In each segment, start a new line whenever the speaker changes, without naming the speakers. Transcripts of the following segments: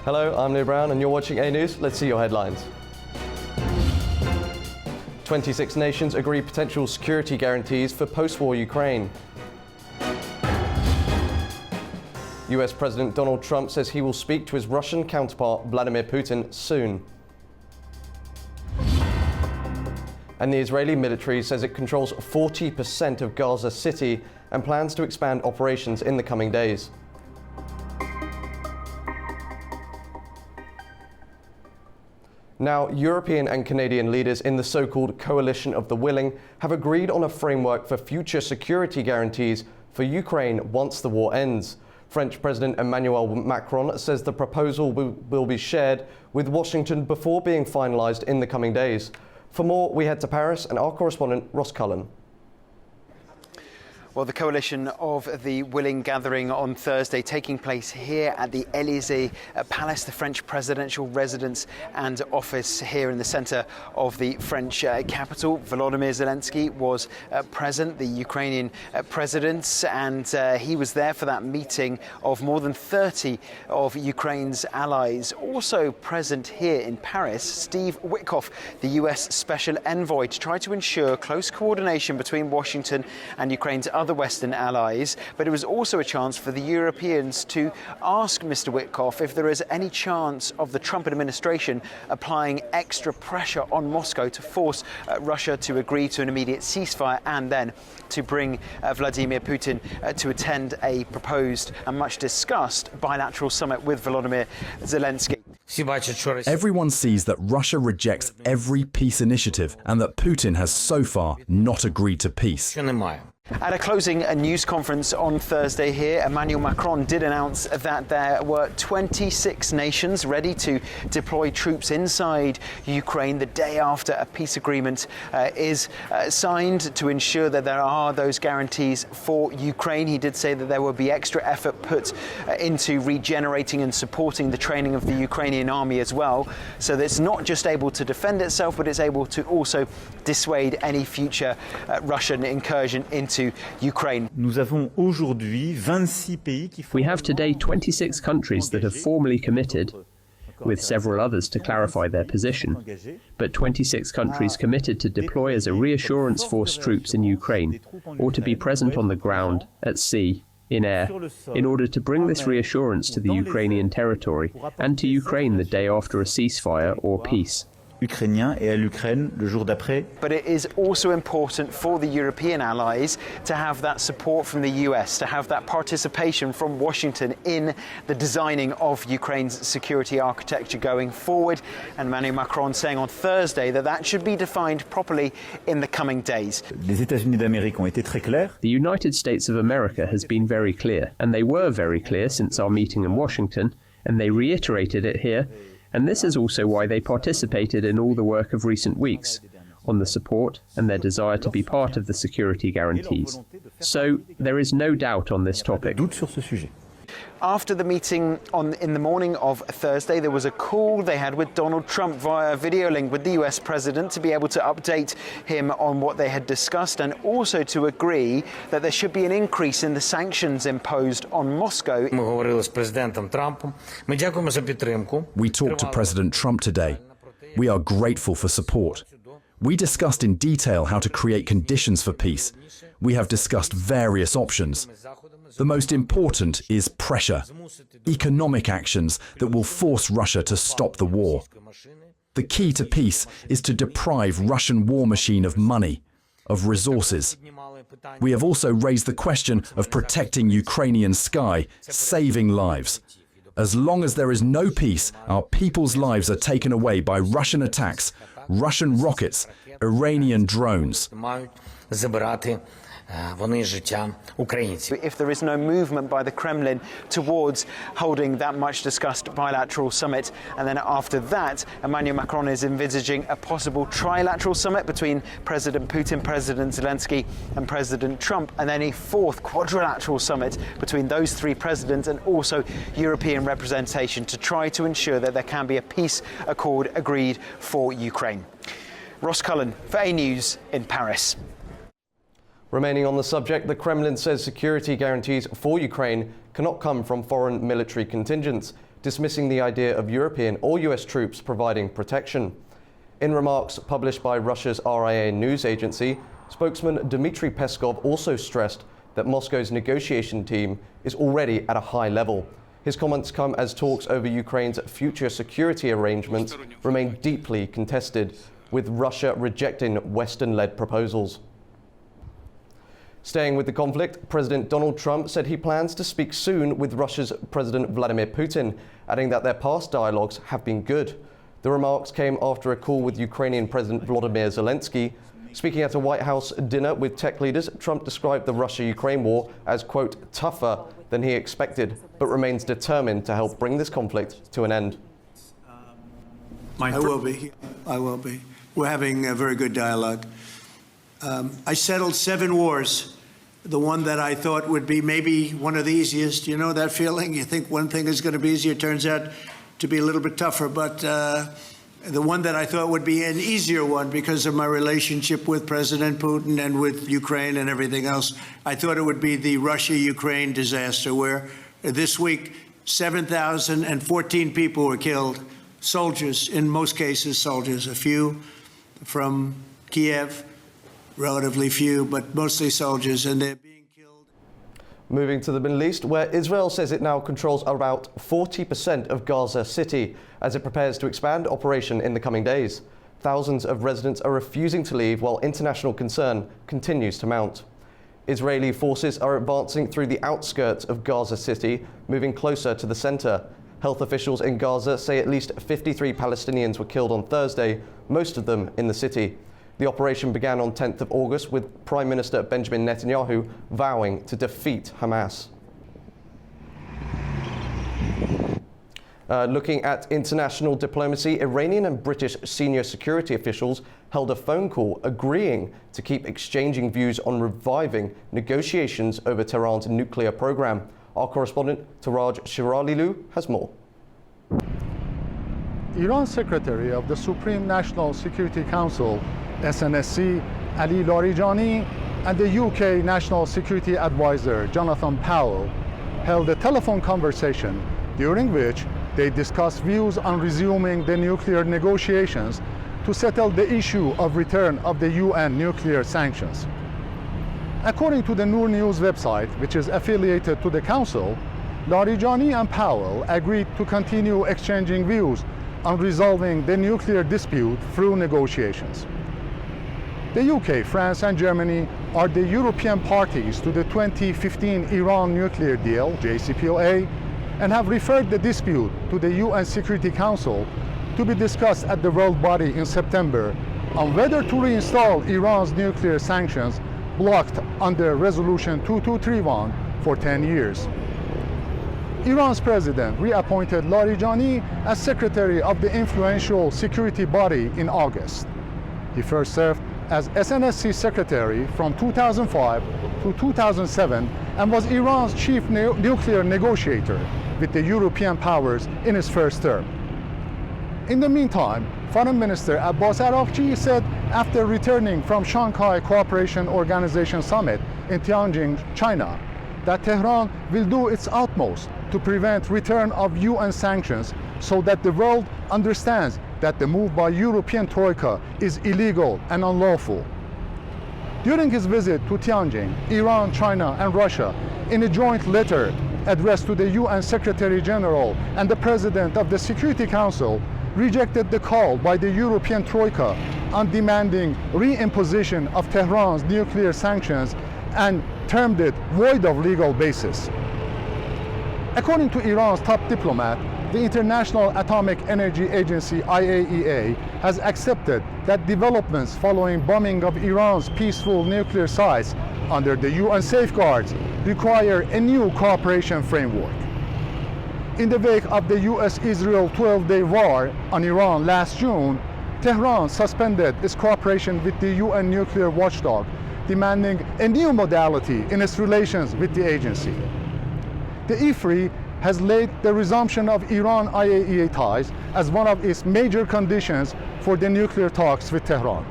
Hello, I'm Lou Brown and you're watching A News. Let's see your headlines. 26 nations agree potential security guarantees for post-war Ukraine. US President Donald Trump says he will speak to his Russian counterpart Vladimir Putin soon. And the Israeli military says it controls 40% of Gaza City and plans to expand operations in the coming days. Now, European and Canadian leaders in the so-called Coalition of the Willing have agreed on a framework for future security guarantees for Ukraine once the war ends. French President Emmanuel Macron says the proposal will be shared with Washington before being finalised in the coming days. For more, we head to Paris and our correspondent Ross Cullen.
Well, the Coalition of the Willing gathering on Thursday taking place here at the Élysée Palace, the French presidential residence and office here in the centre of the French capital. Volodymyr Zelensky was present, the Ukrainian president, and he was there for that meeting of more than 30 of Ukraine's allies. Also present here in Paris, Steve Witkoff, the US Special Envoy, to try to ensure close coordination between Washington and Ukraine's other Western allies, but it was also a chance for the Europeans to ask Mr. Witkoff if there is any chance of the Trump administration applying extra pressure on Moscow to force Russia to agree to an immediate ceasefire and then to bring Vladimir Putin to attend a proposed and much discussed bilateral summit with Volodymyr Zelensky.
Everyone sees that Russia rejects every peace initiative and that Putin has so far not agreed to peace.
At a closing news conference on Thursday here, Emmanuel Macron did announce that there were 26 nations ready to deploy troops inside Ukraine the day after a peace agreement is signed to ensure that there are those guarantees for Ukraine. He did say that there will be extra effort put into regenerating and supporting the training of the Ukrainian army as well, so that it's not just able to defend itself, but it's able to also dissuade any future Russian incursion into Ukraine.
We have today 26 countries that have formally committed, with several others to clarify their position, but 26 countries committed to deploy as a reassurance force troops in Ukraine or to be present on the ground, at sea, in air, in order to bring this reassurance to the Ukrainian territory and to Ukraine the day after a ceasefire or peace.
Ukrainien et à l'Ukraine le jour d'après.
But it is also important for the European allies to have that support from the US, to have that participation from Washington in the designing of Ukraine's security architecture going forward. And Emmanuel Macron saying on Thursday that that should be defined properly in the coming days.
Les États-Unis d'Amérique ont été très clairs.
The United States of America has been very clear, and they were very clear since our meeting in Washington, and they reiterated it here. And this is also why they participated in all the work of recent weeks, on the support and their desire to be part of the security guarantees. So there is no doubt on this topic.
After the meeting in the morning of Thursday, there was a call they had with Donald Trump via video link with the US president to be able to update him on what they had discussed and also to agree that there should be an increase in the sanctions imposed on Moscow.
We talked to President Trump today. We are grateful for support. We discussed in detail how to create conditions for peace. We have discussed various options. The most important is pressure, economic actions that will force Russia to stop the war. The key to peace is to deprive Russian war machine of money, of resources. We have also raised the question of protecting Ukrainian sky, saving lives. As long as there is no peace, our people's lives are taken away by Russian attacks, Russian rockets, Iranian drones.
If there is no movement by the Kremlin towards holding that much discussed bilateral summit, and then after that, Emmanuel Macron is envisaging a possible trilateral summit between President Putin, President Zelensky and President Trump, and then a fourth quadrilateral summit between those three presidents and also European representation to try to ensure that there can be a peace accord agreed for Ukraine. Ross Cullen for A News in Paris.
Remaining on the subject, the Kremlin says security guarantees for Ukraine cannot come from foreign military contingents. dismissing the idea of European or US troops providing protection. In remarks published by Russia's RIA news agency, spokesman Dmitry Peskov also stressed that Moscow's negotiation team is already at a high level. His comments come as talks over Ukraine's future security arrangements remain deeply contested, with Russia rejecting Western-led proposals. Staying with the conflict, President Donald Trump said he plans to speak soon with Russia's President Vladimir Putin, adding that their past dialogues have been good. The remarks came after a call with Ukrainian President Volodymyr Zelensky. Speaking at a White House dinner with tech leaders, Trump described the Russia-Ukraine war as, quote, tougher than he expected, but remains determined to help bring this conflict to an end.
I will be. We're having a very good dialogue. I settled 7 wars. The one that I thought would be maybe one of the easiest. You know that feeling? You think one thing is going to be easier, turns out to be a little bit tougher. But the one that I thought would be an easier one because of my relationship with President Putin and with Ukraine and everything else, I thought it would be the Russia-Ukraine disaster, where this week 7,014 people were killed. Soldiers, in most cases soldiers, a few from Kiev, relatively few, but mostly soldiers, and they're being killed.
Moving to the Middle East, where Israel says it now controls about 40% of Gaza City as it prepares to expand operation in the coming days. Thousands of residents are refusing to leave while international concern continues to mount. Israeli forces are advancing through the outskirts of Gaza City, moving closer to the center. Health officials in Gaza say at least 53 Palestinians were killed on Thursday, most of them in the city. The operation began on 10th of August with Prime Minister Benjamin Netanyahu vowing to defeat Hamas. Looking at international diplomacy, Iranian and British senior security officials held a phone call agreeing to keep exchanging views on reviving negotiations over Tehran's nuclear program. Our correspondent Taraj Shiralilu has more.
Iran's Secretary of the Supreme National Security Council, SNSC, Ali Larijani, and the UK National Security Advisor, Jonathan Powell, held a telephone conversation during which they discussed views on resuming the nuclear negotiations to settle the issue of return of the UN nuclear sanctions. According to the Noor News website, which is affiliated to the Council, Larijani and Powell agreed to continue exchanging views on resolving the nuclear dispute through negotiations. The UK, France and Germany are the European parties to the 2015 Iran nuclear deal, JCPOA, and have referred the dispute to the UN Security Council to be discussed at the World Body in September on whether to reinstall Iran's nuclear sanctions blocked under Resolution 2231 for 10 years. Iran's president reappointed Larijani as secretary of the influential security body in August. He first served as SNSC secretary from 2005 to 2007 and was Iran's chief nuclear negotiator with the European powers in his first term. In the meantime, Foreign Minister Abbas Araghchi said after returning from Shanghai Cooperation Organization Summit in Tianjin, China, that Tehran will do its utmost to prevent return of UN sanctions so that the world understands that the move by European Troika is illegal and unlawful. During his visit to Tianjin, Iran, China and Russia, in a joint letter addressed to the UN Secretary General and the President of the Security Council, rejected the call by the European Troika on demanding reimposition of Tehran's nuclear sanctions and termed it void of legal basis. According to Iran's top diplomat, the International Atomic Energy Agency, IAEA, has accepted that developments following bombing of Iran's peaceful nuclear sites under the UN safeguards require a new cooperation framework. In the wake of the US-Israel 12-day war on Iran last June, Tehran suspended its cooperation with the UN nuclear watchdog, demanding a new modality in its relations with the agency. The IFRI has laid the resumption of Iran-IAEA ties as one of its major conditions for the nuclear talks with Tehran.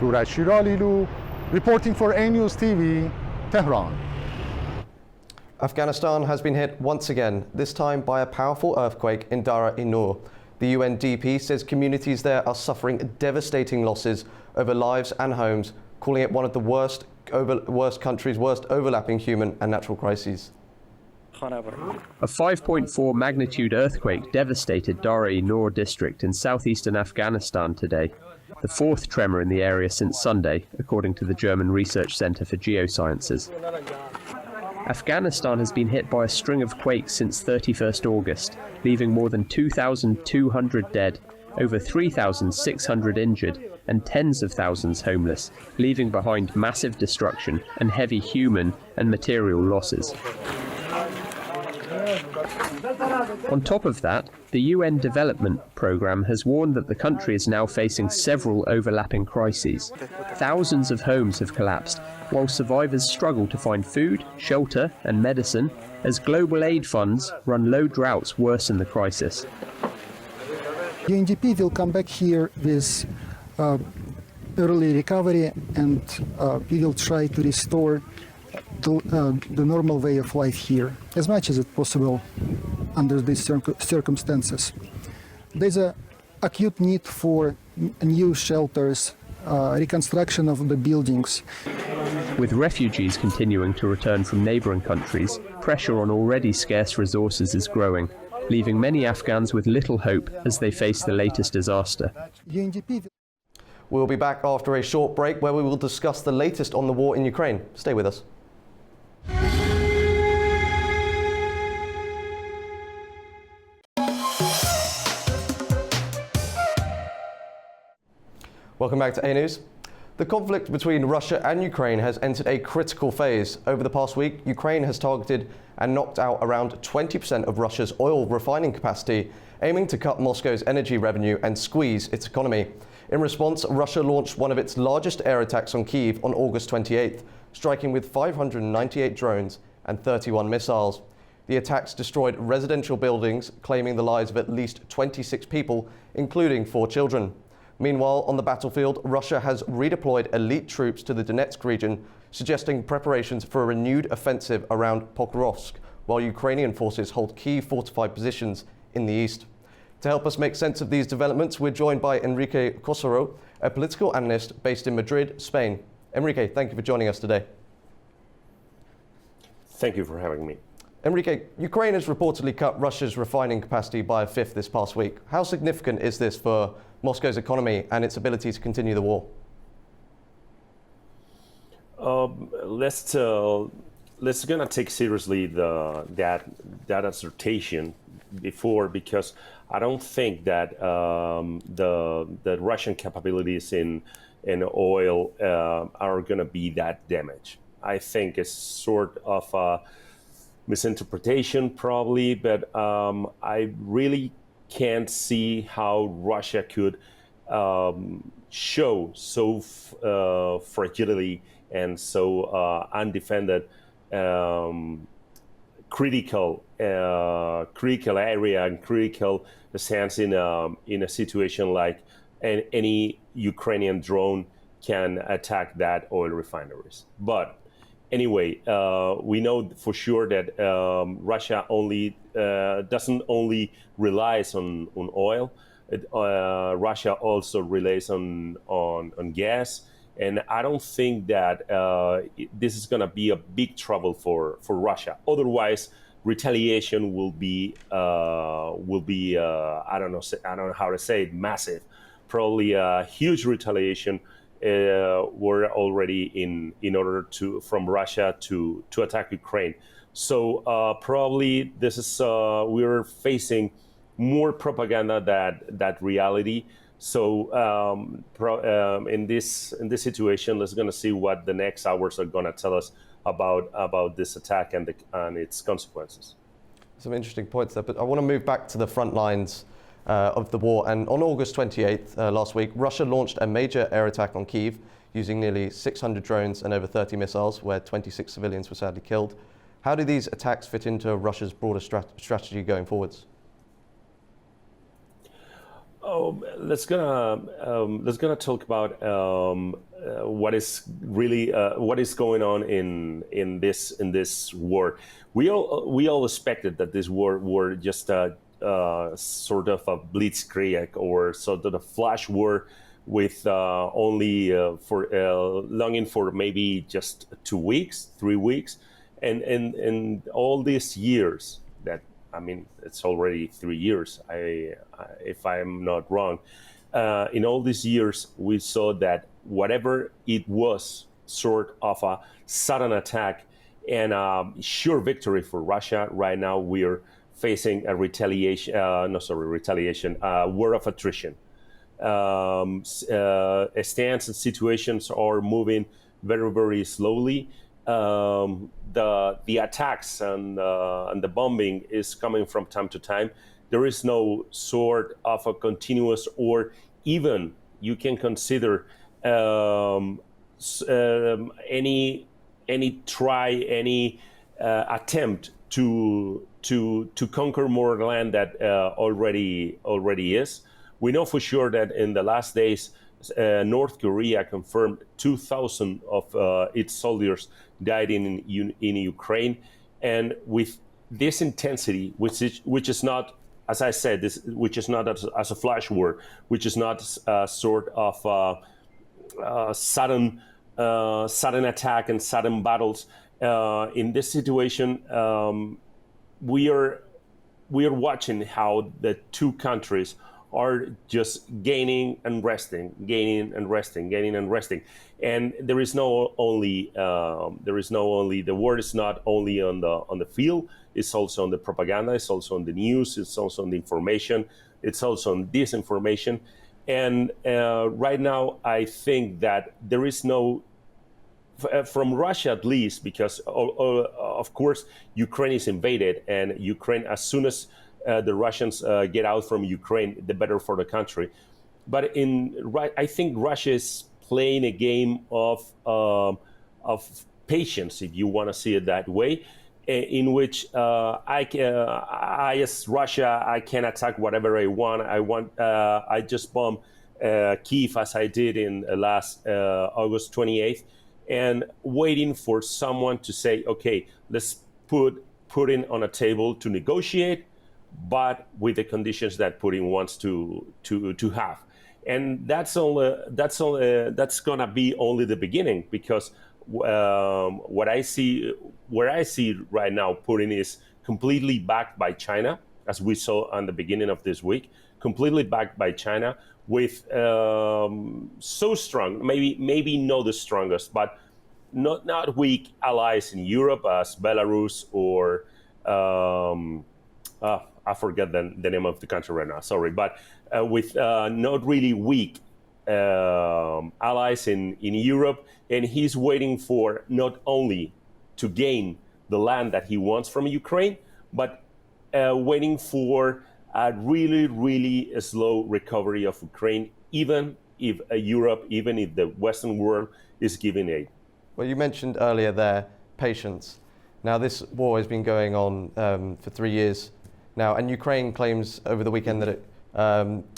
Duraj Shiralilu, reporting for A News TV, Tehran.
Afghanistan has been hit once again, this time by a powerful earthquake in Dara-e-Noor. The UNDP says communities there are suffering devastating losses over lives and homes, calling it one of the worst countries, worst overlapping human and natural crises.
A 5.4 magnitude earthquake devastated Dara-e-Noor district in southeastern Afghanistan today, the fourth tremor in the area since Sunday, according to the German Research Center for Geosciences. Afghanistan has been hit by a string of quakes since 31st August, leaving more than 2,200 dead, over 3,600 injured, and tens of thousands homeless, leaving behind massive destruction and heavy human and material losses. On top of that, the UN Development Programme has warned that the country is now facing several overlapping crises. Thousands of homes have collapsed, while survivors struggle to find food, shelter and medicine as global aid funds run low droughts worsen the crisis.
UNDP will come back here with early recovery, and we will try to restore the normal way of life here as much as it's possible under these circumstances. There's an acute need for new shelters, reconstruction of the buildings.
With refugees continuing to return from neighbouring countries, pressure on already scarce resources is growing, leaving many Afghans with little hope as they face the latest disaster.
UNDP.
We'll be back after a short break where we will discuss the latest on the war in Ukraine. Stay with us. Welcome back to A News. The conflict between Russia and Ukraine has entered a critical phase. Over the past week, Ukraine has targeted and knocked out around 20% of Russia's oil refining capacity, aiming to cut Moscow's energy revenue and squeeze its economy. In response, Russia launched one of its largest air attacks on Kyiv on August 28th, striking with 598 drones and 31 missiles. The attacks destroyed residential buildings, claiming the lives of at least 26 people, including 4 children. Meanwhile, on the battlefield, Russia has redeployed elite troops to the Donetsk region, suggesting preparations for a renewed offensive around Pokrovsk, while Ukrainian forces hold key fortified positions in the east. To help us make sense of these developments, we're joined by Enrique Cosaro, a political analyst based in Madrid, Spain. Enrique, thank you for joining us today.
Thank you for having me.
Enrique, Ukraine has reportedly cut Russia's refining capacity by a fifth this past week. How significant is this for Moscow's economy and its ability to continue the war?
Let's gonna take seriously that assertion before, because I don't think that the Russian capabilities in oil are gonna be that damaged. I think it's sort of a misinterpretation probably, but I really can't see how Russia could show so fragility and so undefended critical area and critical sense in a situation like any Ukrainian drone can attack that oil refineries. But anyway, we know for sure that Russia doesn't only relies on oil. Russia also relies on gas, and I don't think that this is going to be a big trouble for Russia. Otherwise, retaliation will be I don't know how to say it, massive, probably a huge retaliation. Were already in order from Russia to attack Ukraine. So probably this is we're facing more propaganda that reality. So in this situation, let's gonna see what the next hours are gonna tell us about this attack and its consequences.
Some interesting points there, but I want to move back to the front lines of the war. And on August 28th, last week, Russia launched a major air attack on Kyiv using nearly 600 drones and over 30 missiles, where 26 civilians were sadly killed. How do these attacks fit into Russia's broader strategy going forwards?
Let's gonna talk about what is really what is going on in this war. We all expected that this war were just a sort of a blitzkrieg or sort of a flash war with only for longing for maybe just 2 weeks, 3 weeks, and all these years that. I mean, it's already 3 years, if I'm not wrong. In all these years, we saw that whatever it was, sort of a sudden attack and a sure victory for Russia, right now we're facing a war of attrition. Stance and situations are moving very, very slowly. The attacks and the bombing is coming from time to time. There is no sort of a continuous, or even you can consider any attempt to conquer more land that already is. We know for sure that in the last days, North Korea confirmed 2,000 of its soldiers died in Ukraine, and with this intensity, which is not, as I said, which is not as a flash war, which is not a sort of sudden attack and sudden battles. In this situation, we are watching how the two countries are just gaining and resting, and there is no only the war is not only on the field. It's also on the propaganda. It's also on the news. It's also on the information. It's also on disinformation. And right now, I think that there is no, from Russia at least, because of course Ukraine is invaded, and Ukraine, as soon as the Russians get out from Ukraine, the better for the country. But I think Russia is playing a game of patience, if you want to see it that way, in which I as Russia, I can attack whatever I want. I just bomb Kyiv as I did in last August 28th, and waiting for someone to say, okay, let's put Putin on a table to negotiate, but with the conditions that Putin wants to have. And that's gonna be only the beginning, because where I see right now, Putin is completely backed by China, as we saw on the beginning of this week, completely backed by China, with so strong, maybe not the strongest, but not weak allies in Europe as Belarus or I forget the name of the country right now, sorry, but with not really weak allies in Europe, and he's waiting for not only to gain the land that he wants from Ukraine, but waiting for a really, really slow recovery of Ukraine, even if Europe, even if the Western world is giving aid.
Well, you mentioned earlier there patience. Now, this war has been going on for 3 years now, and Ukraine claims over the weekend that it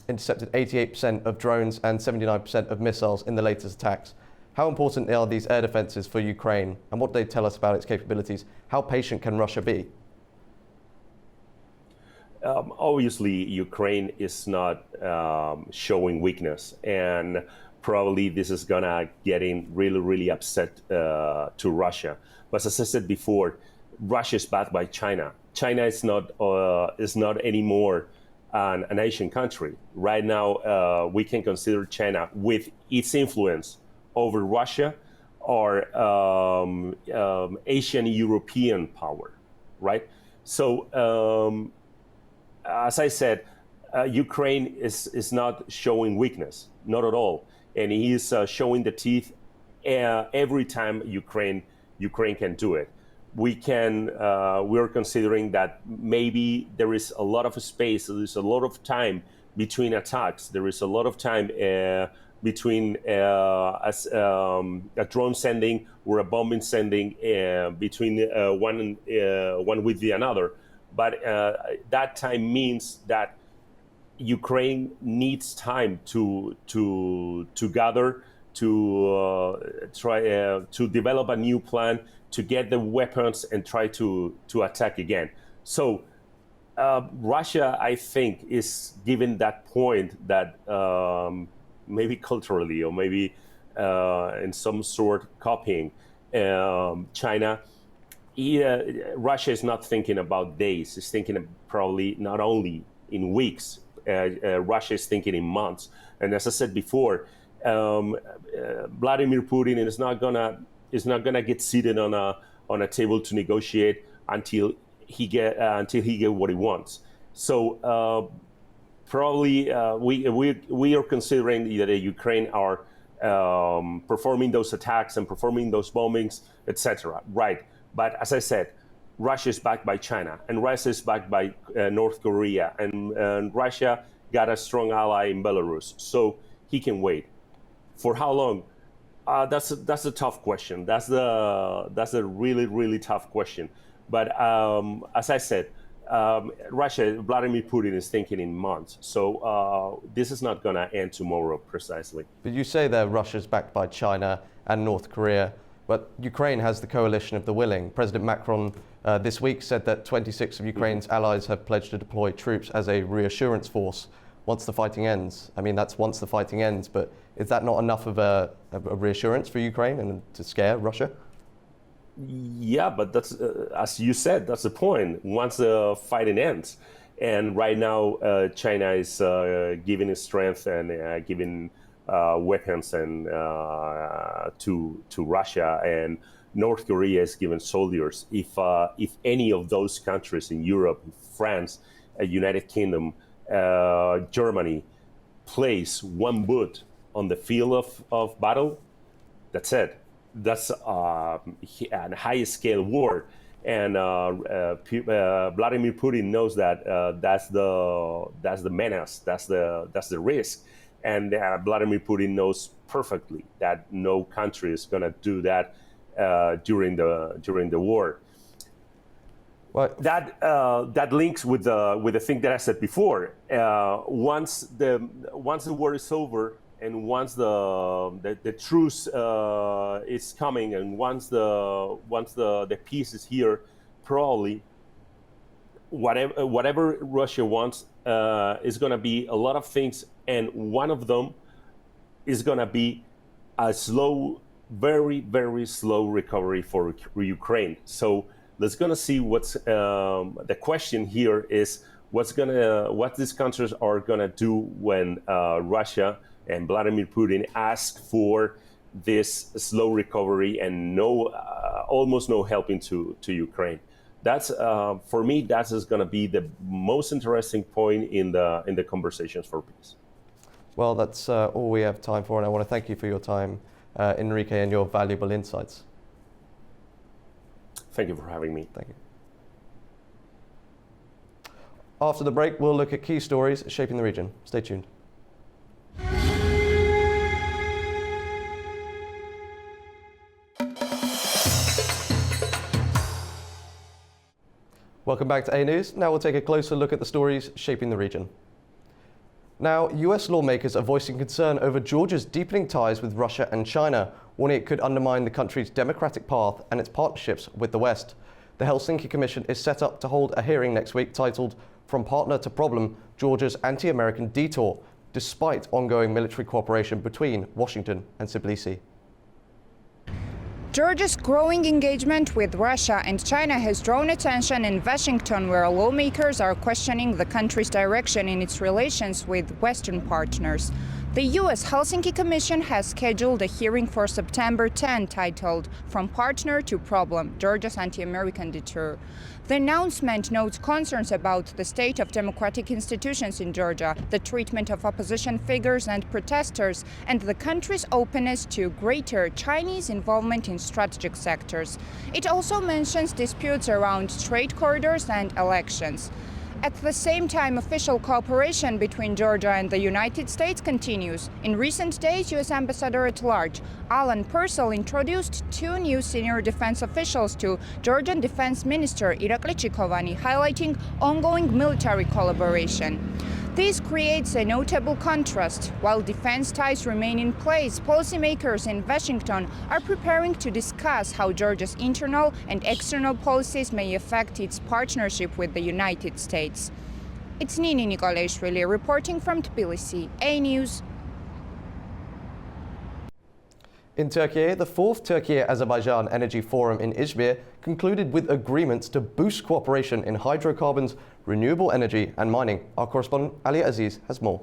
intercepted 88% of drones and 79% of missiles in the latest attacks. How important are these air defenses for Ukraine, and what do they tell us about its capabilities? How patient can Russia be?
Obviously, Ukraine is not showing weakness, and probably this is gonna getting really, really upset to Russia. But as I said before, Russia is backed by China. China is not anymore an Asian country. Right now, we can consider China, with its influence over Russia, or Asian European power, right? So, as I said, Ukraine is not showing weakness, not at all, and he is showing the teeth every time Ukraine can do it. We're considering that maybe there is a lot of space, there is a lot of time between attacks. There is a lot of time between a drone sending or a bombing sending between one with the another. But that time means that Ukraine needs time to gather, to try to develop a new plan, to get the weapons and try to attack again. So Russia, I think, is given that point that maybe culturally or maybe in some sort copying China. Russia is not thinking about days. It's thinking probably not only in weeks. Russia is thinking in months. And as I said before, Vladimir Putin is not gonna get seated on a table to negotiate until he get what he wants. So probably we are considering that Ukraine are performing those attacks and performing those bombings, etc. Right. But as I said, Russia is backed by China, and Russia is backed by North Korea, and Russia got a strong ally in Belarus, so he can wait. For how long? That's a tough question. That's a really tough question. But as I said, Russia, Vladimir Putin is thinking in months, so this is not going to end tomorrow precisely.
But you say that Russia's backed by China and North Korea. But Ukraine has the coalition of the willing. President Macron this week said that 26 of Ukraine's allies have pledged to deploy troops as a reassurance force once the fighting ends. I mean, that's once the fighting ends, but is that not enough of a reassurance for Ukraine and to scare Russia?
Yeah, but that's, as you said, that's the point. Once the fighting ends. And right now, China is giving strength and giving weapons and to Russia, and North Korea is giving soldiers. If any of those countries in Europe, France, United Kingdom, Germany, place one boot on the field of battle, that's it. That's a high-scale war, and Vladimir Putin knows that that's the menace, that's the risk. And Vladimir Putin knows perfectly that no country is going to do that during the war.
Well,
that links with the thing that I said before. Once the war is over, and once the truce is coming, and once the peace is here, probably whatever Russia wants is going to be a lot of things. And one of them is going to be a slow, very slow recovery for Ukraine. So let's going to see what's the question here is what these countries are going to do when Russia and Vladimir Putin ask for this slow recovery and almost no helping to Ukraine. That's for me. That is going to be the most interesting point in the conversations for peace.
Well, that's all we have time for, and I want to thank you for your time, Enrique, and your valuable insights.
Thank you for having me.
Thank you. After the break, we'll look at key stories shaping the region. Stay tuned. Welcome back to A News. Now we'll take a closer look at the stories shaping the region. Now, US lawmakers are voicing concern over Georgia's deepening ties with Russia and China, warning it could undermine the country's democratic path and its partnerships with the West. The Helsinki Commission is set up to hold a hearing next week titled From Partner to Problem, Georgia's Anti-American Detour, despite ongoing military cooperation between Washington and Tbilisi.
Georgia's growing engagement with Russia and China has drawn attention in Washington, where lawmakers are questioning the country's direction in its relations with Western partners. The U.S. Helsinki Commission has scheduled a hearing for September 10 titled From Partner to Problem, Georgia's Anti-American Detour. The announcement notes concerns about the state of democratic institutions in Georgia, the treatment of opposition figures and protesters, and the country's openness to greater Chinese involvement in strategic sectors. It also mentions disputes around trade corridors and elections. At the same time, official cooperation between Georgia and the United States continues. In recent days, U.S. Ambassador at Large Alan Purcell introduced 2 new senior defense officials to Georgian Defense Minister Irakli Chikovani, highlighting ongoing military collaboration. This creates a notable contrast. While defense ties remain in place, policymakers in Washington are preparing to discuss how Georgia's internal and external policies may affect its partnership with the United States. It's Nini Nikolaishvili reporting from Tbilisi, A News.
In Turkey, the 4th Turkey-Azerbaijan Energy Forum in Izmir concluded with agreements to boost cooperation in hydrocarbons, renewable energy and mining. Our correspondent Ali Aziz has more.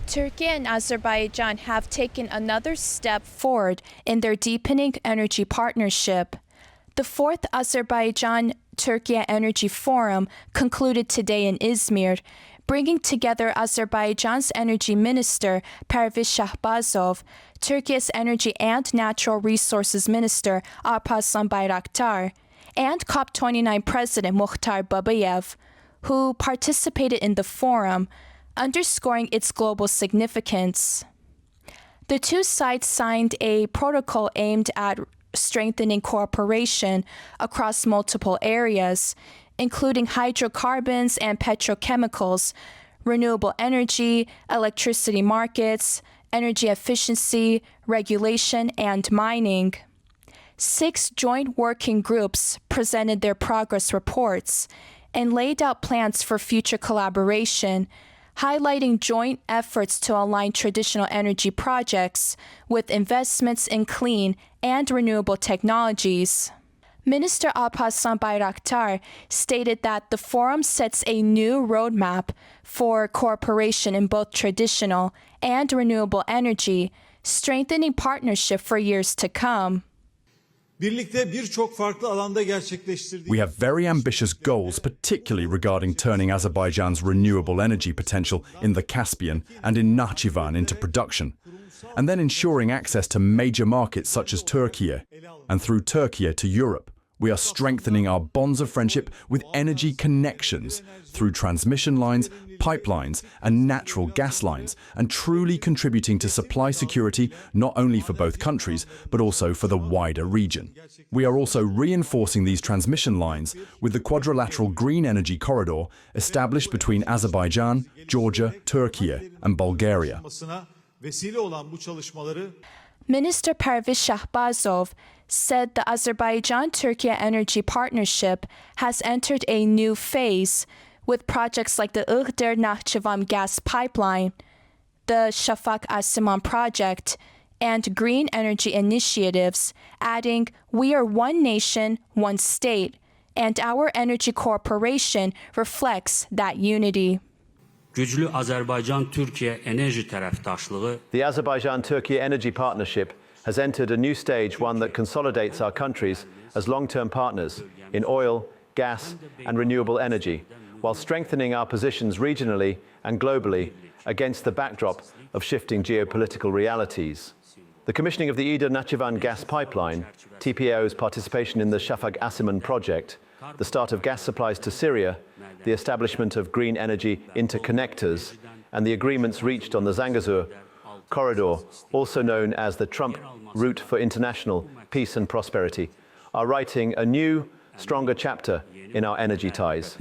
Turkey and Azerbaijan have taken another step forward in their deepening energy partnership. The 4th Azerbaijan-Turkey Energy Forum concluded today in Izmir, bringing together Azerbaijan's Energy Minister Perviz Shahbazov, Turkey's Energy and Natural Resources Minister Alparslan Bayraktar, and COP29 President Mukhtar Babayev, who participated in the forum, underscoring its global significance. The two sides signed a protocol aimed at strengthening cooperation across multiple areas, including hydrocarbons and petrochemicals, renewable energy, electricity markets, energy efficiency, regulation, and mining. 6 joint working groups presented their progress reports and laid out plans for future collaboration, highlighting joint efforts to align traditional energy projects with investments in clean and renewable technologies. Minister Alparslan Bayraktar stated that the forum sets a new roadmap for cooperation in both traditional and renewable energy, strengthening partnership for years to come.
We have very ambitious goals, particularly regarding turning Azerbaijan's renewable energy potential in the Caspian and in Nakhchivan into production, and then ensuring access to major markets such as Turkey, and through Turkey to Europe. We are strengthening our bonds of friendship with energy connections through transmission lines, pipelines and natural gas lines, and truly contributing to supply security not only for both countries, but also for the wider region. We are also reinforcing these transmission lines with the quadrilateral green energy corridor established between Azerbaijan, Georgia, Turkey and Bulgaria.
Minister Perviz Shahbazov said the Azerbaijan-Turkey energy partnership has entered a new phase with projects like the Iğdır-Nakhchivan gas pipeline, the Shafak-Asiman project, and green energy initiatives, adding, "We are one nation, one state, and our energy cooperation reflects that unity."
Güçlü Azerbaycan-Türkiye enerji tarafdaşlığı.
The Azerbaijan-Turkey energy partnership has entered a new stage, one that consolidates our countries as long-term partners in oil, gas and renewable energy, while strengthening our positions regionally and globally against the backdrop of shifting geopolitical realities. The commissioning of the Iğdır-Nakhchivan gas pipeline, TPAO's participation in the Shafak-Asiman project, the start of gas supplies to Syria, the establishment of green energy interconnectors, and the agreements reached on the Zangezur corridor, also known as the Trump route for international peace and prosperity, are writing a new, stronger chapter in our energy ties.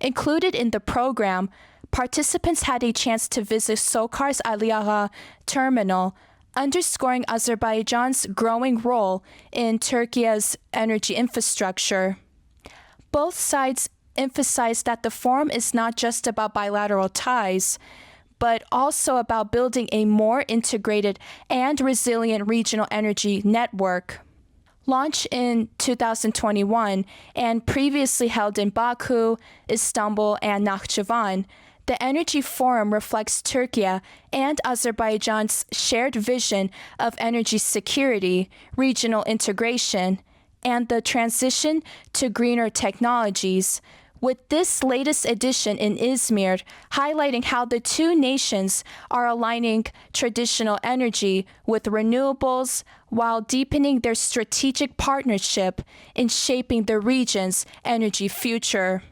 Included in the program, participants had a chance to visit Sokar's Aliağa terminal, underscoring Azerbaijan's growing role in Turkey's energy infrastructure. Both sides emphasized that the forum is not just about bilateral ties, but also about building a more integrated and resilient regional energy network. Launched in 2021 and previously held in Baku, Istanbul, and Nakhchivan, the Energy Forum reflects Turkey and Azerbaijan's shared vision of energy security, regional integration, and the transition to greener technologies, with this latest edition in Izmir highlighting how the two nations are aligning traditional energy with renewables while deepening their strategic partnership in shaping the region's energy future.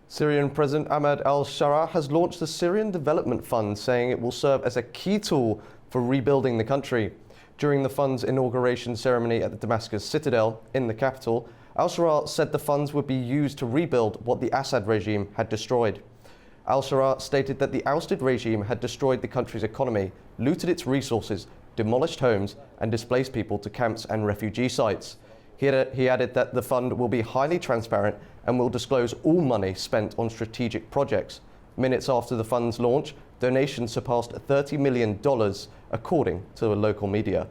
Syrian President Ahmed al-Shara has launched the Syrian Development Fund, saying it will serve as a key tool for rebuilding the country. During the fund's inauguration ceremony at the Damascus Citadel in the capital, Al-Sharaa said the funds would be used to rebuild what the Assad regime had destroyed. Al-Sharaa stated that the ousted regime had destroyed the country's economy, looted its resources, demolished homes, and displaced people to camps and refugee sites. He added that the fund will be highly transparent and will disclose all money spent on strategic projects. Minutes after the fund's launch, donations surpassed $30 million, according to the local media.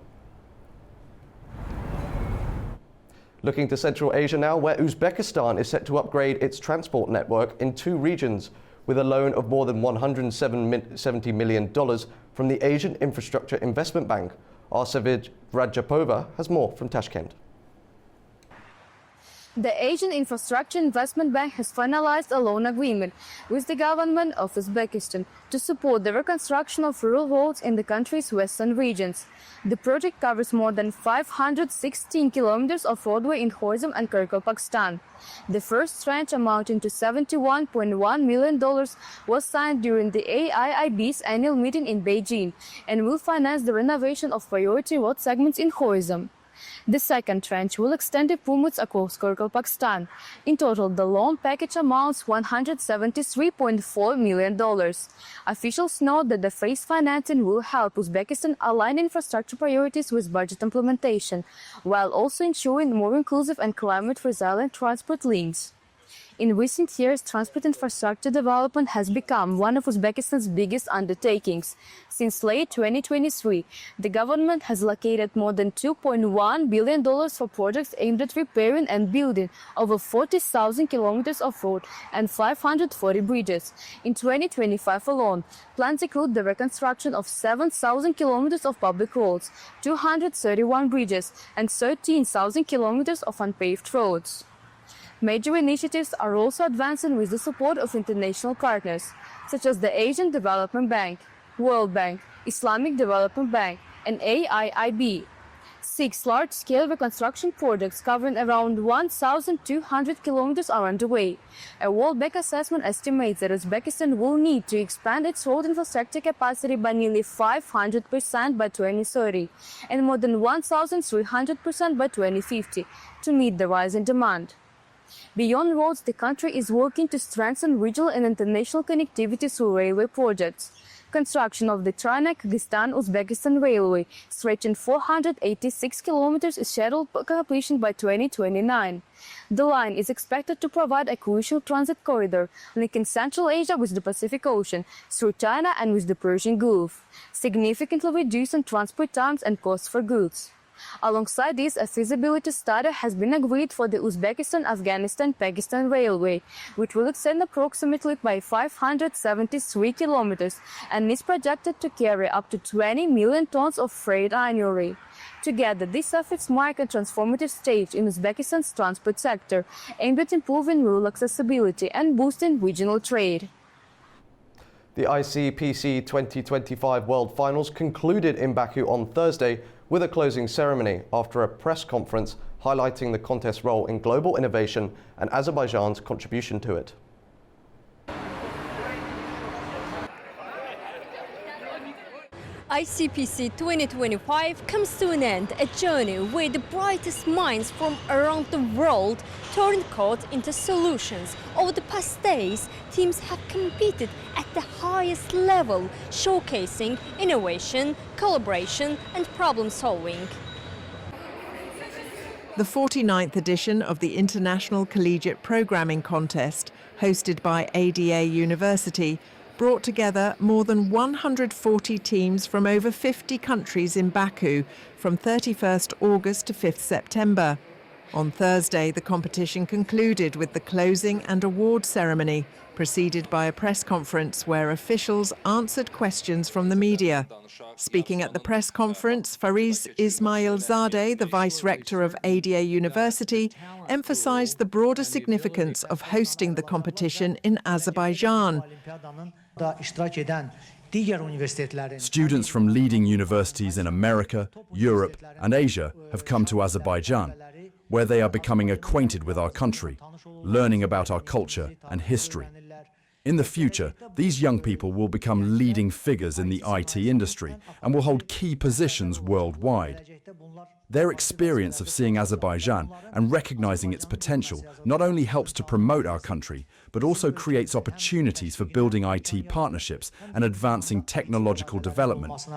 Looking to Central Asia now, where Uzbekistan is set to upgrade its transport network in 2 regions with a loan of more than $170 million from the Asian Infrastructure Investment Bank. Our Savij Rajapova has more from Tashkent.
The Asian Infrastructure Investment Bank has finalized a loan agreement with the government of Uzbekistan to support the reconstruction of rural roads in the country's western regions. The project covers more than 516 kilometers of roadway in Khoizam and Kyrgyzstan. The first tranche, amounting to $71.1 million, was signed during the AIIB's annual meeting in Beijing and will finance the renovation of priority road segments in Khoizam. The second tranche will extend improvements across Kyrgyzstan. In total, the loan package amounts $173.4 million. Officials note that the phased financing will help Uzbekistan align infrastructure priorities with budget implementation, while also ensuring more inclusive and climate-resilient transport links. In recent years, transport infrastructure development has become one of Uzbekistan's biggest undertakings. Since late 2023, the government has allocated more than $2.1 billion for projects aimed at repairing and building over 40,000 kilometers of road and 540 bridges. In 2025 alone, plans include the reconstruction of 7,000 kilometers of public roads, 231 bridges, and 13,000 kilometers of unpaved roads. Major initiatives are also advancing with the support of international partners, such as the Asian Development Bank, World Bank, Islamic Development Bank, and AIIB. 6 large-scale reconstruction projects covering around 1,200 kilometers are underway. A World Bank assessment estimates that Uzbekistan will need to expand its road infrastructure capacity by nearly 500% by 2030 and more than 1,300% by 2050 to meet the rise in demand. Beyond roads, the country is working to strengthen regional and international connectivity through railway projects. Construction of the China-Kyrgyzstan-Uzbekistan Railway, stretching 486 kilometers, is scheduled for completion by 2029. The line is expected to provide a crucial transit corridor linking Central Asia with the Pacific Ocean through China and with the Persian Gulf, significantly reducing transport times and costs for goods. Alongside this, a feasibility study has been agreed for the Uzbekistan-Afghanistan-Pakistan Railway, which will extend approximately by 573 kilometers and is projected to carry up to 20 million tons of freight annually. Together, these efforts mark a transformative stage in Uzbekistan's transport sector, aimed at improving rural accessibility and boosting regional trade.
The ICPC 2025 World Finals concluded in Baku on Thursday with a closing ceremony after a press conference highlighting the contest's role in global innovation and Azerbaijan's contribution to it.
ICPC 2025 comes to an end, a journey where the brightest minds from around the world turned code into solutions. Over the past days, teams have competed at the highest level, showcasing innovation, collaboration and problem solving.
The 49th edition of the International Collegiate Programming Contest, hosted by ADA University, brought together more than 140 teams from over 50 countries in Baku from 31st August to 5th September. On Thursday, the competition concluded with the closing and award ceremony, preceded by a press conference where officials answered questions from the media. Speaking at the press conference, Fariz Ismailzadeh, the vice-rector of ADA University, emphasized the broader significance of hosting the competition in Azerbaijan.
Students from leading universities in America, Europe and Asia have come to Azerbaijan, where they are becoming acquainted with our country, learning about our culture and history. In the future, these young people will become leading figures in the IT industry and will hold key positions worldwide. Their experience of seeing Azerbaijan and recognizing its potential not only helps to promote our country, but also creates opportunities for building IT partnerships and advancing technological development.
For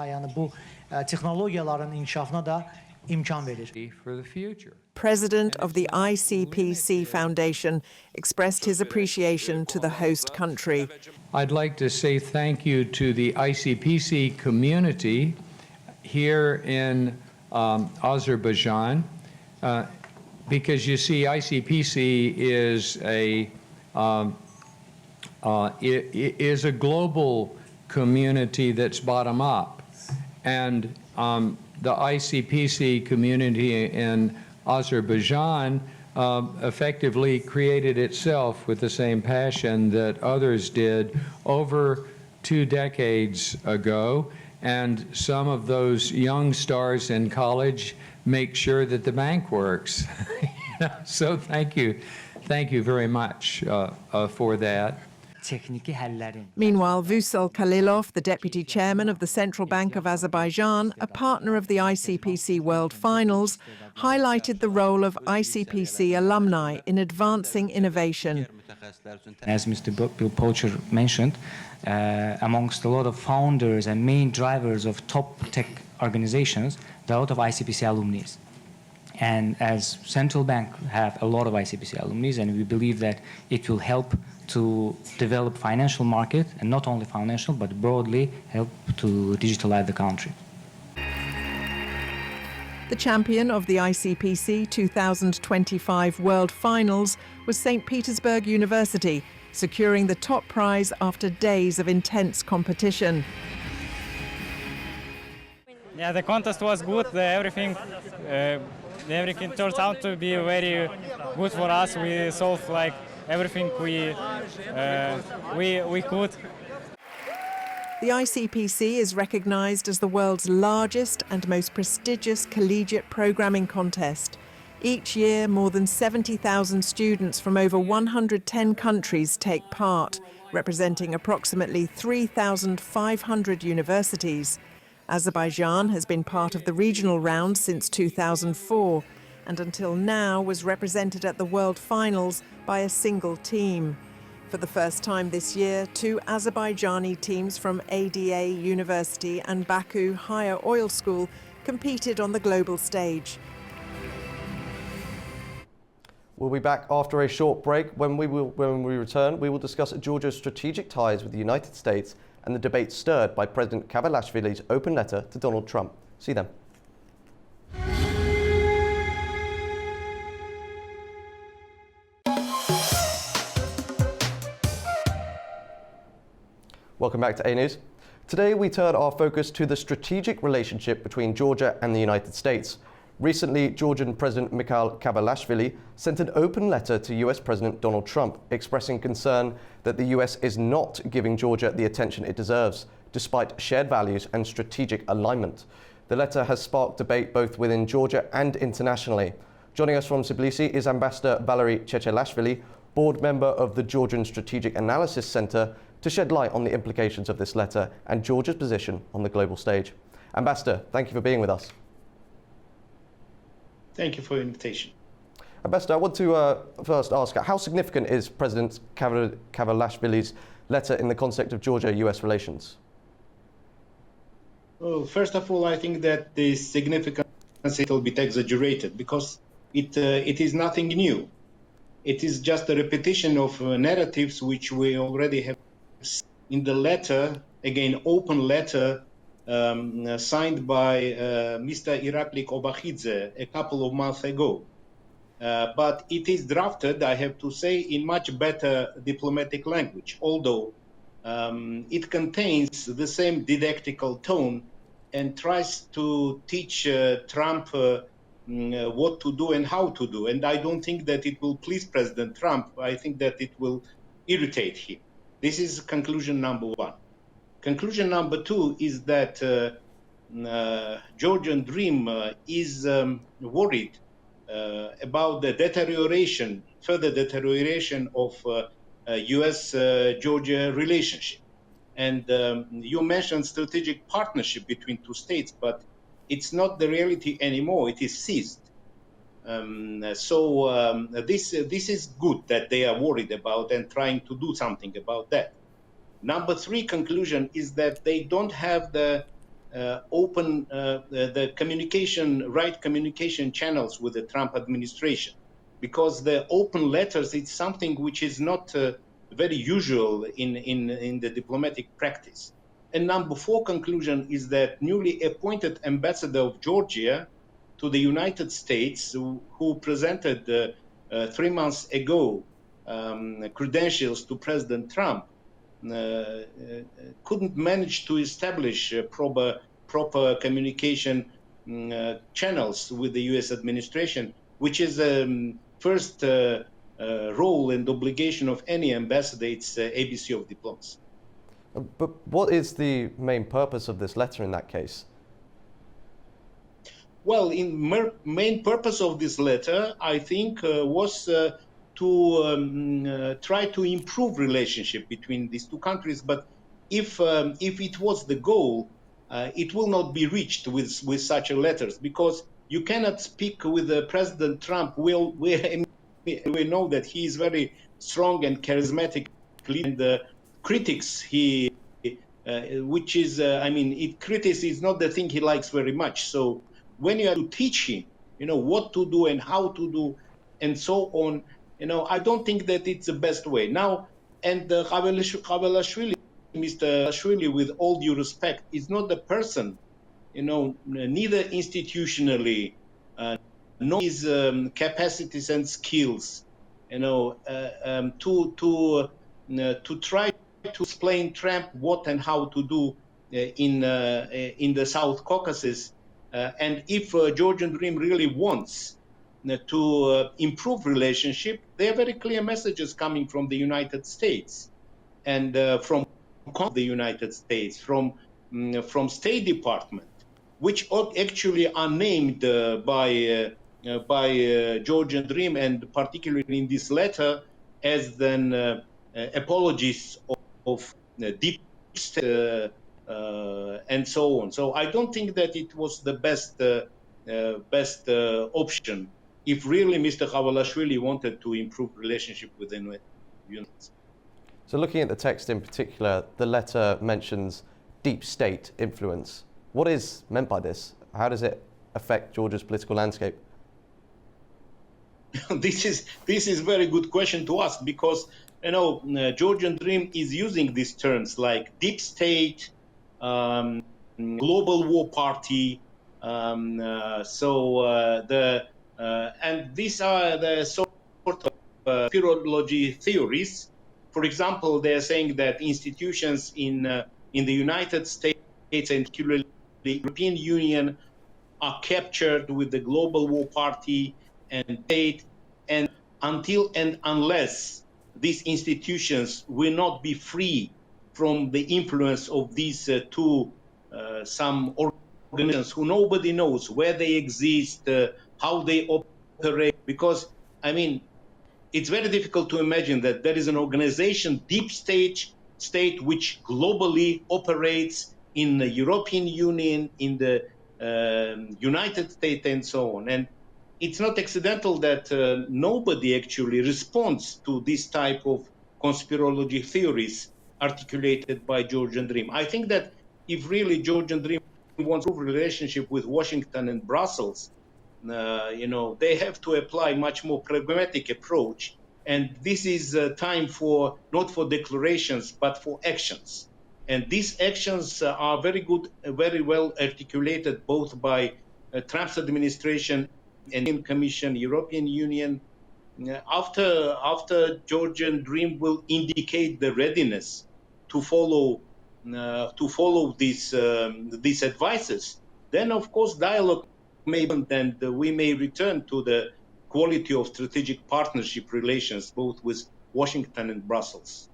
the future.
President of the ICPC Foundation expressed his appreciation to the host country.
I'd like to say thank you to the ICPC community here in Azerbaijan, because you see, ICPC is a global community that's bottom up, and the ICPC community in Azerbaijan effectively created itself with the same passion that others did over 2 decades ago. And some of those young stars in college make sure that the bank works. So thank you very much for that.
Meanwhile, Vusal Kalilov, the deputy chairman of the Central Bank of Azerbaijan, a partner of the ICPC World Finals, highlighted the role of ICPC alumni in advancing innovation.
As Mr. Pocher mentioned, amongst a lot of founders and main drivers of top tech organizations, there are a lot of ICPC alumni. And as central bank have a lot of ICPC alumni, and we believe that it will help to develop financial market, and not only financial, but broadly help to digitalize the country.
The champion of the ICPC 2025 World Finals was St. Petersburg University, securing the top prize after days of intense competition.
Yeah, the contest was good. Everything turns out to be very good for us. We solved everything we could.
The ICPC is recognized as the world's largest and most prestigious collegiate programming contest. Each year, more than 70,000 students from over 110 countries take part, representing approximately 3,500 universities. Azerbaijan has been part of the regional round since 2004, and until now was represented at the World Finals by a single team. For the first time this year, 2 Azerbaijani teams from ADA University and Baku Higher Oil School competed on the global stage.
We'll be back after a short break. When we return, we will discuss Georgia's strategic ties with the United States and the debate stirred by President Kavalashvili's open letter to Donald Trump. See them. Welcome back to A News. Today we turn our focus to the strategic relationship between Georgia and the United States. Recently, Georgian President Mikhail Kavalashvili sent an open letter to US President Donald Trump expressing concern that the US is not giving Georgia the attention it deserves, despite shared values and strategic alignment. The letter has sparked debate both within Georgia and internationally. Joining us from Tbilisi is Ambassador Valery Chechelashvili, board member of the Georgian Strategic Analysis Center, to shed light on the implications of this letter and Georgia's position on the global stage. Ambassador, thank you for being with us.
Thank you for the invitation.
Ambassador, I want to first ask, how significant is President Kavalashvili's letter in the context of Georgia-US relations?
Well, first of all, I think that the significance is a little bit exaggerated because it is nothing new. It is just a repetition of narratives which we already have in the letter, again, open letter signed by Mr. Irakli Kobakhidze a couple of months ago. But it is drafted, I have to say, in much better diplomatic language, although it contains the same didactical tone and tries to teach Trump what to do and how to do. And I don't think that it will please President Trump. I think that it will irritate him. This is conclusion number one. Conclusion number two is that Georgian Dream is worried about the deterioration, further deterioration of US-Georgia relationship. And you mentioned strategic partnership between two states, but it's not the reality anymore. It is seized. This is good that they are worried about and trying to do something about that. Number three conclusion is that they don't have the the right communication channels with the Trump administration, because the open letters, it's something which is not very usual in the diplomatic practice. And number four conclusion is that newly appointed ambassador of Georgia to the United States, who presented 3 months ago credentials to President Trump, couldn't manage to establish proper communication channels with the U.S. administration, which is first role and obligation of any ambassador. It's ABC of diplomacy.
But what is the main purpose of this letter in that case?
Well, main purpose of this letter, I think, was to try to improve relationship between these two countries. But if it was the goal, it will not be reached with such a letters, because you cannot speak with President Trump. We know that he is very strong and charismatic, and the critics which is critics is not the thing he likes very much. So when you have to teach him, what to do and how to do, and so on, I don't think that it's the best way. Now, and Khabalashvili, Mr. Khabalashvili, with all due respect, is not the person, neither institutionally, nor his capacities and skills, to try to explain Trump what and how to do in the South Caucasus. And if Georgian Dream really wants to improve relationship, there are very clear messages coming from the United States and from the United States, from State Department, which actually are named by Georgian Dream, and particularly in this letter, as then apologies of deep state and so on. So I don't think that it was the best option if really Mr. Khabalashvili wanted to improve relationship with the United States.
So looking at the text in particular, the letter mentions deep state influence. What is meant by this? How does it affect Georgia's political landscape?
This is very good question to ask, because Georgian Dream is using these terms like deep state, global war party, and these are the sort of conspiracy theories. For example, they are saying that institutions in the United States and particularly the European Union are captured with the global war party and state, and until and unless these institutions will not be free from the influence of these some organizations who nobody knows where they exist, how they operate, because it's very difficult to imagine that there is an organization, deep state which globally operates in the European Union, in the United States, and so on. And it's not accidental that nobody actually responds to this type of conspirology theories articulated by Georgian Dream. I think that if really Georgian Dream wants to improve relationship with Washington and Brussels, they have to apply much more pragmatic approach. And this is time for, not for declarations, but for actions. And these actions are very good, very well articulated both by Trump's administration and Commission, European Union. After Georgian Dream will indicate the readiness to follow these advices, then of course dialogue may be, and we may return to the quality of strategic partnership relations both with Washington and Brussels.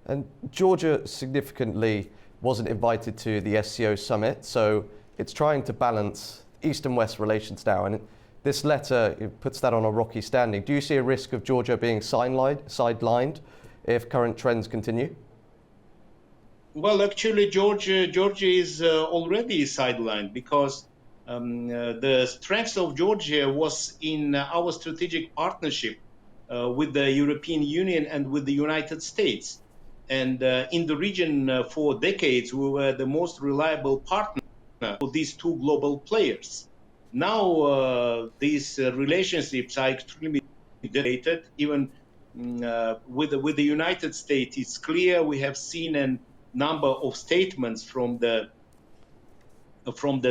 And Georgia significantly wasn't invited to the SCO summit, so it's trying to balance East and West relations now, and this letter puts that on a rocky standing. Do you see a risk of Georgia being sidelined if current trends continue?
Well, actually, Georgia is already sidelined, because The strength of Georgia was in our strategic partnership with the European Union and with the United States. And in the region for decades, we were the most reliable partner for these two global players. Now these relationships are extremely delicate. Even with the United States, it's clear we have seen a number of statements from the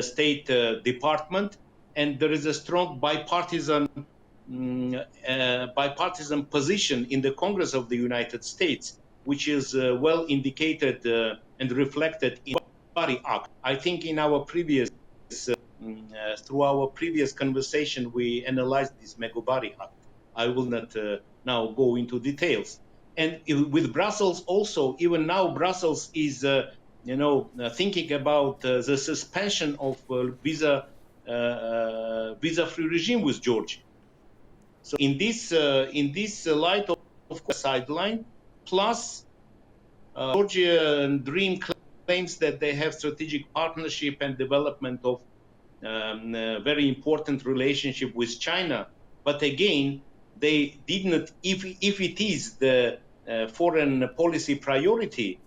State Department, and there is a strong bipartisan position in the Congress of the United States, which is well indicated and reflected in the Body Act. I think in our previous through our previous conversation, we analyzed this Mega Body Act. I will not now go into details. And with Brussels also, even now Brussels is thinking about the suspension of visa-free regime with Georgia. So in this light of course, sideline, plus Georgian Dream claims that they have strategic partnership and development of very important relationship with China. But again, they did not, if it is the foreign policy priority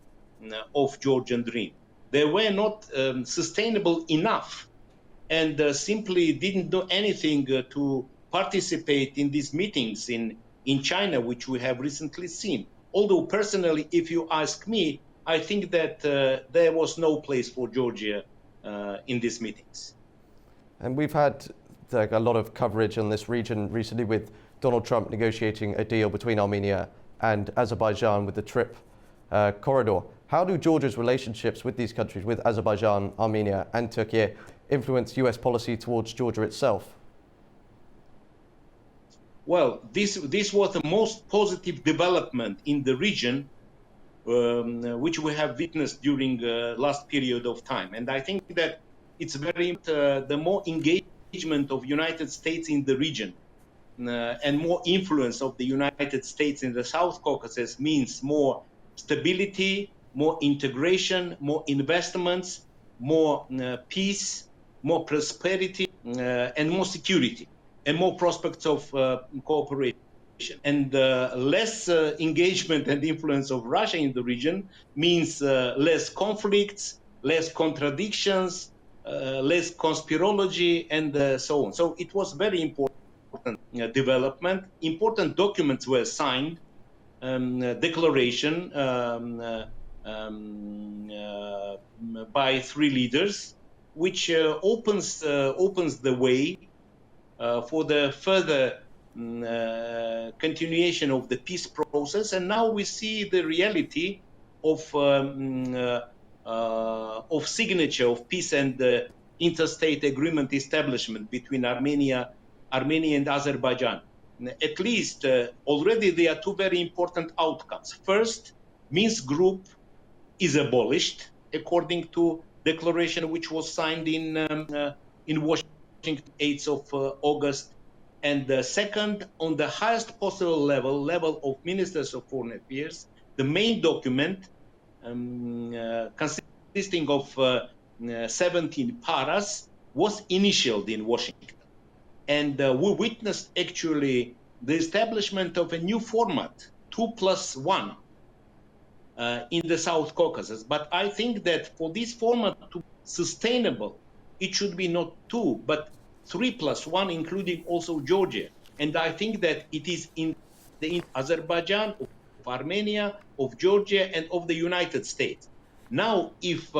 of Georgian Dream, they were not sustainable enough and simply didn't do anything to participate in these meetings in China, which we have recently seen. Although personally, if you ask me, I think that there was no place for Georgia in these meetings. And we've had a lot of coverage on this region recently with Donald Trump negotiating a deal between Armenia and Azerbaijan with the TRIP corridor. How do Georgia's relationships with these countries, with Azerbaijan, Armenia and Turkey, influence US policy towards Georgia itself? Well, this was the most positive development in the region which we have witnessed during the last period of time. And I think that it's very the more engagement of United States in the region and more influence of the United States in the South Caucasus means more stability, more integration, more investments, more peace, more prosperity, and more security, and more prospects of cooperation. And less engagement and influence of Russia in the region means less conflicts, less contradictions, less conspirology, and so on. So it was very important development. Important documents were signed, declaration by three leaders, which opens the way for the further continuation of the peace process. And now we see the reality of signature of peace and interstate agreement establishment between Armenia and Azerbaijan. At least already there are two very important outcomes. First, Minsk Group is abolished according to declaration which was signed in Washington, 8th of August. And second, on the highest possible level of ministers of foreign affairs, the main document consisting of 17 paras was initialed in Washington. And we witnessed actually the establishment of a new format, 2+1, in the South Caucasus. But I think that for this format to be sustainable, it should be not 2, but 3+1, including also Georgia. And I think that it is in Azerbaijan, of Armenia, of Georgia, and of the United States. Now, if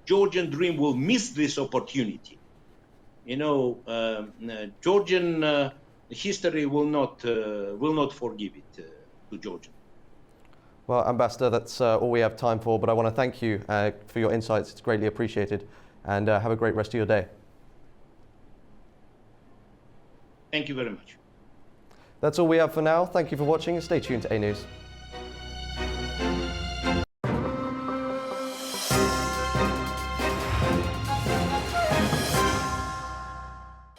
Georgian Dream will miss this opportunity, Georgian history will not forgive it to Georgia. Well, Ambassador, that's all we have time for, but I want to thank you for your insights. It's greatly appreciated, and have a great rest of your day. Thank you very much. That's all we have for now. Thank you for watching, and stay tuned to A News.